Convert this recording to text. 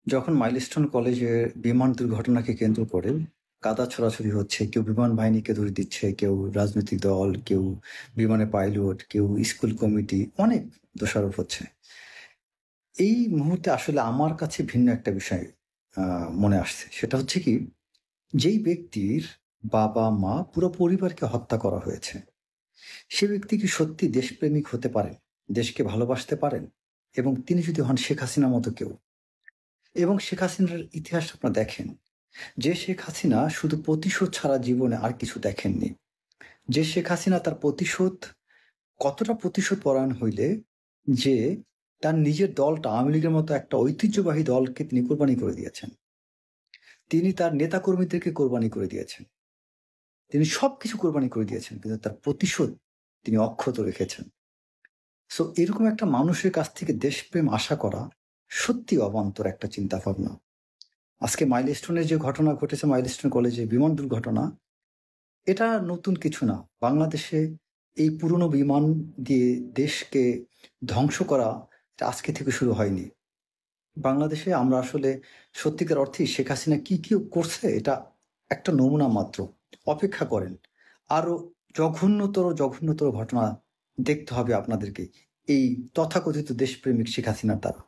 যখন মাইলস্টোন কলেজের বিমান দুর্ঘটনাকে কেন্দ্র করে কাদা ছোড়াছুড়ি হচ্ছে, কেউ বিমান বাহিনীকে ধরে দিচ্ছে, কেউ রাজনৈতিক দল, কেউ বিমানের পাইলট, কেউ স্কুল কমিটি, অনেক দোষারোপ হচ্ছে। এই মুহূর্তে আসলে আমার কাছে ভিন্ন একটা বিষয় মনে আসছে। সেটা হচ্ছে কি, যেই ব্যক্তির বাবা মা পুরো পরিবারকে হত্যা করা হয়েছে, সে ব্যক্তি কি সত্যি দেশপ্রেমিক হতে পারেন, দেশকে ভালোবাসতে পারেন? এবং তিনি যদি হন শেখ হাসিনার মতো কেউ, এবং শেখ হাসিনার ইতিহাস আপনারা দেখেন, যে শেখ হাসিনা শুধু প্রতিশোধ ছাড়া জীবনে আর কিছু দেখেননি। যে শেখ হাসিনা তার প্রতিশোধ, কতটা প্রতিশোধ পরায়ণ হইলে যে তার নিজের দলটা, আওয়ামী লীগের মতো একটা ঐতিহ্যবাহী দলকে তিনি কোরবানি করে দিয়েছেন। তিনি তার নেতাকর্মীদেরকে কোরবানি করে দিয়েছেন। তিনি সবকিছু কোরবানি করে দিয়েছেন, কিন্তু তার প্রতিশোধ তিনি অক্ষত রেখেছেন। সো এরকম একটা মানুষের কাছ থেকে দেশপ্রেম আশা করা সত্যি অবান্তর একটা চিন্তা ভাবনা। আজকে মাইলস্টোনের যে ঘটনা ঘটেছে, মাইলস্টোন কলেজে বিমান দুর্ঘটনা, এটা নতুন কিছু না। বাংলাদেশে এই পুরনো বিমান দিয়ে দেশকে ধ্বংস করা এটা আজকে থেকে শুরু হয়নি। বাংলাদেশে আমরা আসলে সত্যিকার অর্থেই শেখ হাসিনা কি কি করছে এটা একটা নমুনা মাত্র। অপেক্ষা করেন, আরো জঘন্যতর ঘটনা দেখতে হবে আপনাদেরকে এই তথাকথিত দেশপ্রেমিক শেখ হাসিনার দ্বারা।